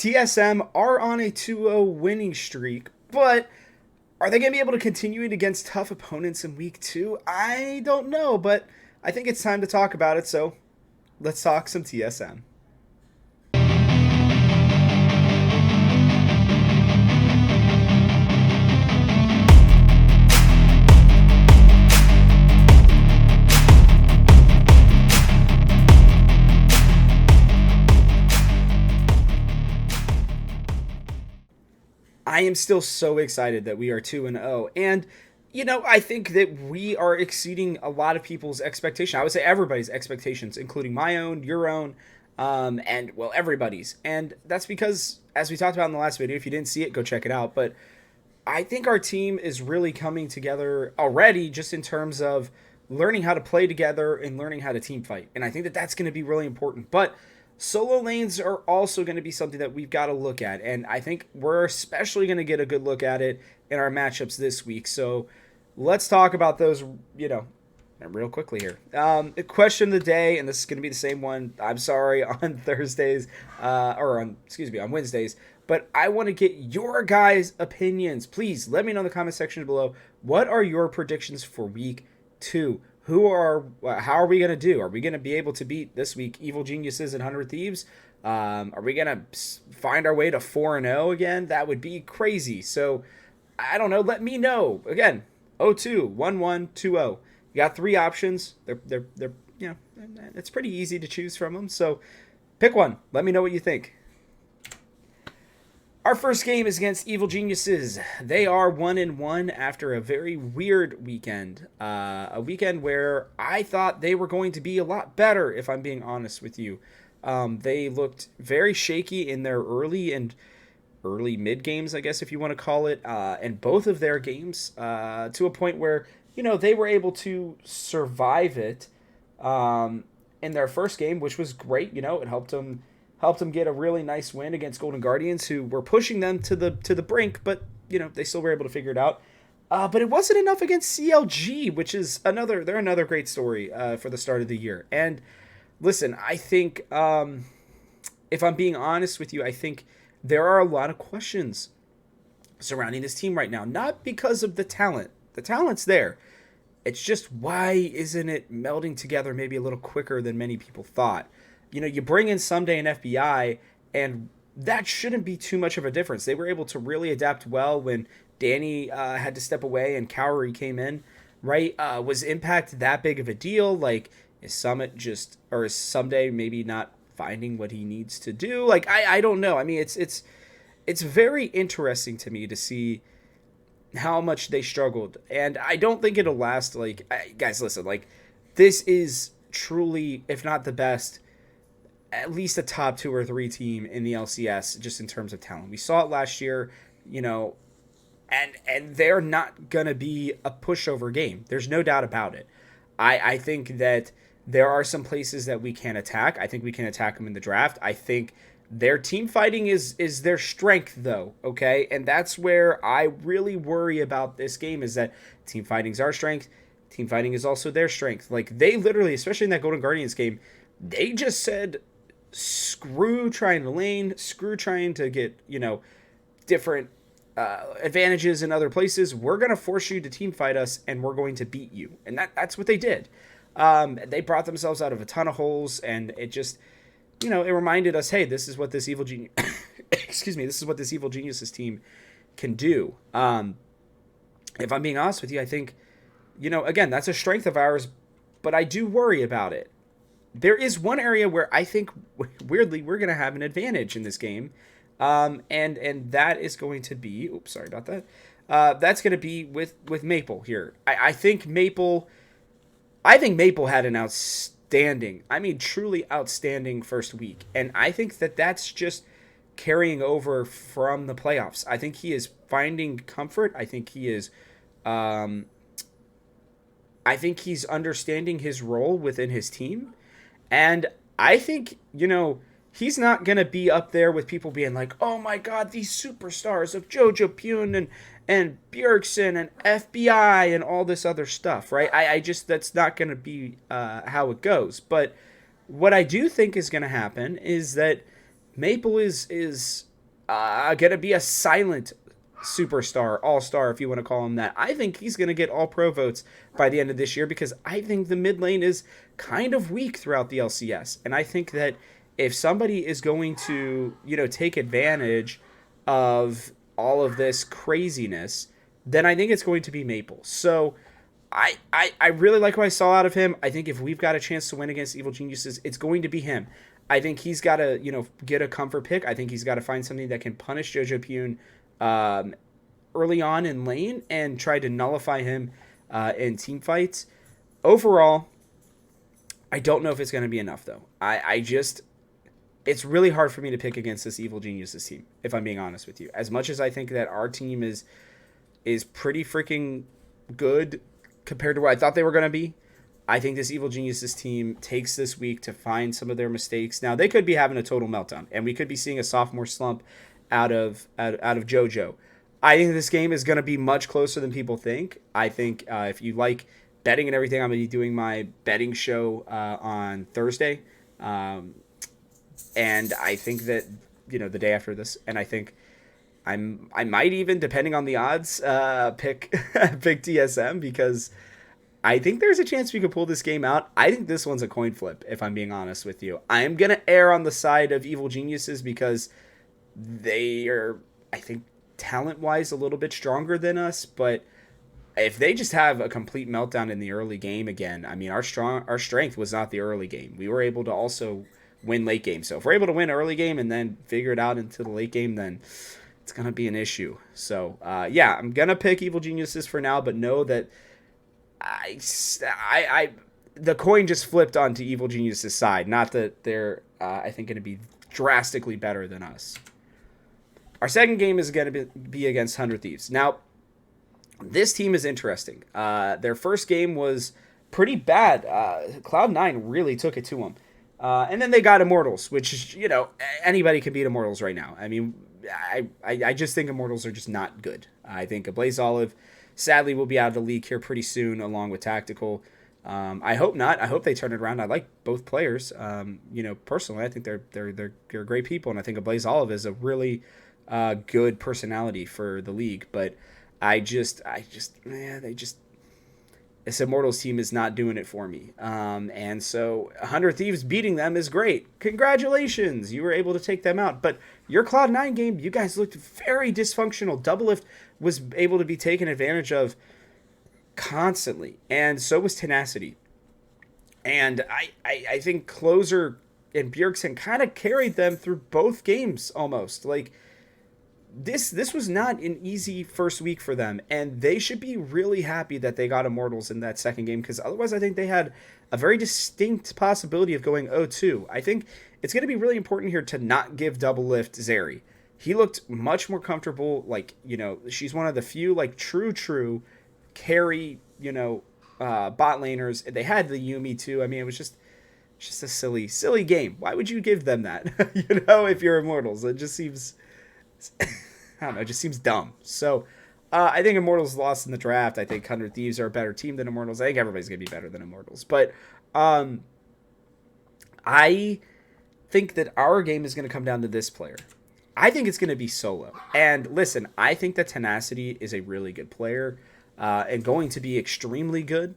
TSM are on a 2-0 winning streak, but are they going to be able to continue it against tough opponents in week 2? I don't know, but I think it's time to talk about it, so let's talk some TSM. I am still so excited that we are 2-0. And, I think that we are exceeding a lot of people's expectations. I would say everybody's expectations, including my own, your own, and, well, everybody's. And that's because, as we talked about in the last video, if you didn't see it, go check it out. But I think our team is really coming together already just in terms of learning how to play together and learning how to team fight. And I think that that's going to be really important. But solo lanes are also going to be something that we've got to look at. And I think we're especially going to get a good look at it in our matchups this week. So let's talk about those, real quickly here. Question of the day, and this is going to be the same one, I'm sorry, on Thursdays, on Wednesdays. But I want to get your guys' opinions. Please let me know in the comment section below. What are your predictions for week 2? How are we going to do? Are we going to be able to beat this week Evil Geniuses and 100 Thieves? Are we going to find our way to 4-0 again? That would be crazy. So, I don't know. Let me know. Again, 0-2, 1-1, 2-0. You got 3 options. They're it's pretty easy to choose from them. So, pick one. Let me know what you think. Our first game is against Evil Geniuses. They are 1-1 after a very weird weekend. A weekend where I thought they were going to be a lot better, if I'm being honest with you. They looked very shaky in their early mid games, I guess, if you want to call it, and both of their games to a point where, they were able to survive it in their first game, which was great. It helped them get a really nice win against Golden Guardians, who were pushing them to the brink, but they still were able to figure it out. But it wasn't enough against CLG, which is another great story for the start of the year. And listen, I think if I'm being honest with you, I think there are a lot of questions surrounding this team right now, not because of the talent. The talent's there. It's just, why isn't it melding together maybe a little quicker than many people thought? You bring in Someday and FBI, and that shouldn't be too much of a difference. They were able to really adapt well when Danny had to step away and Cowrie came in, right? Was Impact that big of a deal? Like, is Someday maybe not finding what he needs to do? Like, I don't know. I mean, it's very interesting to me to see how much they struggled. And I don't think it'll last. Like, guys, listen, like, this is truly, if not the best, at least a top 2 or 3 team in the LCS, just in terms of talent. We saw it last year, and they're not going to be a pushover game. There's no doubt about it. I think that there are some places that we can attack. I think we can attack them in the draft. I think their team fighting is their strength, though, okay? And that's where I really worry about this game, is that team fighting's our strength. Team fighting is also their strength. Like, they literally, especially in that Golden Guardians game, they just said, screw trying to lane, screw trying to get, different advantages in other places. We're going to force you to team fight us, and we're going to beat you. And that's what they did. They brought themselves out of a ton of holes, and it just, it reminded us, hey, this is what this Evil Genius, this is what this Evil Geniuses team can do. If I'm being honest with you, I think, again, that's a strength of ours, but I do worry about it. There is one area where I think, weirdly, we're going to have an advantage in this game, and that is going to be, oops, sorry about that, that's going to be with Maple here. I think Maple had an outstanding, truly outstanding first week, and I think that that's just carrying over from the playoffs. I think he is finding comfort. I think he is, I think he's understanding his role within his team. And I think, he's not going to be up there with people being like, oh my God, these superstars of Jojo Pune and Bjergsen and FBI and all this other stuff, right? I just, that's not going to be how it goes. But what I do think is going to happen is that Maple is going to be a silent superstar, all-star, if you want to call him that. I think he's going to get all-pro votes by the end of this year because I think the mid lane is kind of weak throughout the LCS. And I think that if somebody is going to, take advantage of all of this craziness, then I think it's going to be Maple. So I really like what I saw out of him. I think if we've got a chance to win against Evil Geniuses, it's going to be him. I think he's got to, get a comfort pick. I think he's got to find something that can punish Jojo Pune early on in lane and try to nullify him in team fights. Overall, I don't know if it's going to be enough, though. It's really hard for me to pick against this Evil Geniuses team, if I'm being honest with you. As much as I think that our team is pretty freaking good compared to what I thought they were going to be, I think this Evil Geniuses team takes this week to find some of their mistakes. Now, they could be having a total meltdown, and we could be seeing a sophomore slump out of JoJo. I think this game is going to be much closer than people think. I think if you like betting and everything, I'm going to be doing my betting show on Thursday. And I think that, the day after this, and I think I might even, depending on the odds, pick TSM because I think there's a chance we could pull this game out. I think this one's a coin flip, if I'm being honest with you. I am going to err on the side of Evil Geniuses because they are, I think, talent-wise a little bit stronger than us, but if they just have a complete meltdown in the early game again, I mean, our strength was not the early game. We were able to also win late game. So if we're able to win early game and then figure it out into the late game, then it's going to be an issue. So, I'm going to pick Evil Geniuses for now, but know that the coin just flipped onto Evil Geniuses' side. Not that they're, I think, going to be drastically better than us. Our second game is going to be against 100 Thieves. Now, this team is interesting. Their first game was pretty bad. Cloud9 really took it to them. And then they got Immortals, which, anybody can beat Immortals right now. I mean, I just think Immortals are just not good. I think Blaze Olive, sadly, will be out of the league here pretty soon, along with Tactical. I hope not. I hope they turn it around. I like both players. Personally, I think they're great people, and I think Blaze Olive is a really good personality for the league. But this Immortals team is not doing it for me. And so 100 Thieves beating them is great. Congratulations. You were able to take them out. But your Cloud9 game, you guys looked very dysfunctional. Doublelift was able to be taken advantage of constantly. And so was Tenacity. And I think Closer and Bjergsen kind of carried them through both games almost. Like, this was not an easy first week for them, and they should be really happy that they got Immortals in that second game, because otherwise I think they had a very distinct possibility of going 0-2. I think it's going to be really important here to not give Doublelift Zeri. He looked much more comfortable. Like, she's one of the few, like, true carry, bot laners. They had the Yumi too. I mean, it was just a silly game. Why would you give them that? If you're Immortals, it just seems... I don't know, it just seems dumb. So I think Immortals lost in the draft. I think 100 Thieves are a better team than Immortals. I think everybody's going to be better than Immortals. But I think that our game is going to come down to this player. I think it's going to be Solo. And listen, I think that Tenacity is a really good player and going to be extremely good.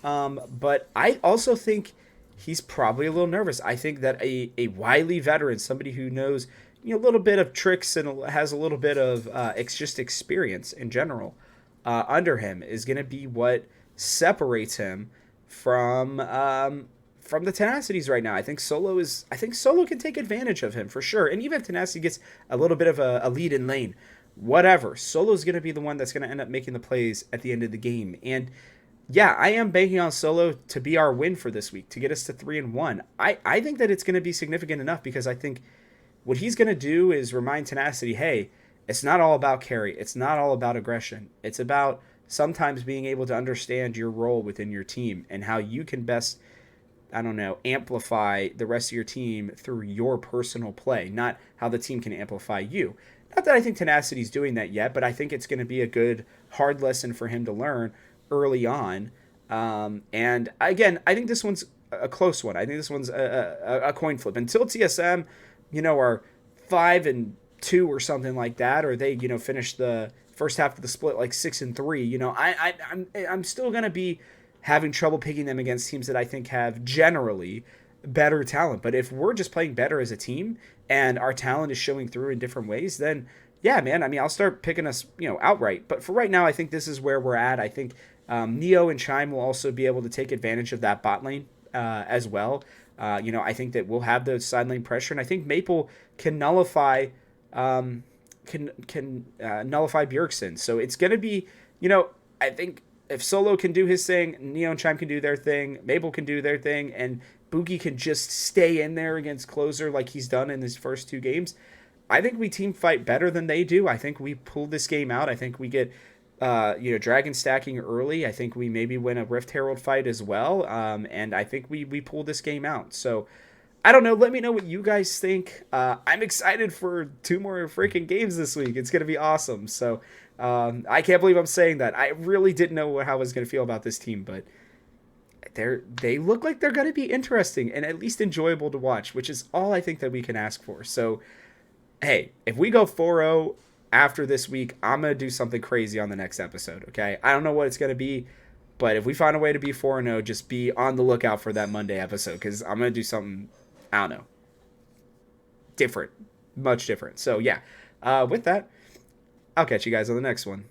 But I also think he's probably a little nervous. I think that a wily veteran, somebody who knows a little bit of tricks and has a little bit of just experience in general under him, is going to be what separates him from the Tenacities right now. I think Solo can take advantage of him for sure. And even if Tenacity gets a little bit of a lead in lane, whatever, Solo's going to be the one that's going to end up making the plays at the end of the game. And yeah, I am banking on Solo to be our win for this week, to get us to 3-1. I think that it's going to be significant enough, because I think what he's going to do is remind Tenacity, hey, it's not all about carry. It's not all about aggression. It's about sometimes being able to understand your role within your team and how you can best, amplify the rest of your team through your personal play, not how the team can amplify you. Not that I think Tenacity's doing that yet, but I think it's going to be a good, hard lesson for him to learn early on. And again, I think this one's a close one. I think this one's a coin flip. Until TSM, are 5-2 6-2 or something like that, or they finish the first half of the split like 6-3. I'm still gonna be having trouble picking them against teams that I think have generally better talent. But if we're just playing better as a team and our talent is showing through in different ways, then yeah, man. I mean, I'll start picking us, outright. But for right now, I think this is where we're at. I think Neo and Chime will also be able to take advantage of that bot lane as well. I think that we'll have those side lane pressure, and I think Maple can nullify nullify Bjergsen. So it's gonna be, I think if Solo can do his thing, Neo and Chime can do their thing, Maple can do their thing, and Boogie can just stay in there against Closer like he's done in his first 2 games. I think we team fight better than they do. I think we pull this game out. I think we get dragon stacking early. I think we maybe win a Rift Herald fight as well. And I think we pull this game out. So I don't know. Let me know what you guys think. I'm excited for 2 more freaking games this week. It's going to be awesome. So I can't believe I'm saying that. I really didn't know how I was going to feel about this team, but they look like they're going to be interesting and at least enjoyable to watch, which is all I think that we can ask for. So, hey, if we go 4-0 after this week, I'm going to do something crazy on the next episode, okay? I don't know what it's going to be, but if we find a way to be 4-0, just be on the lookout for that Monday episode, because I'm going to do something, I don't know, different, much different. So, yeah, with that, I'll catch you guys on the next one.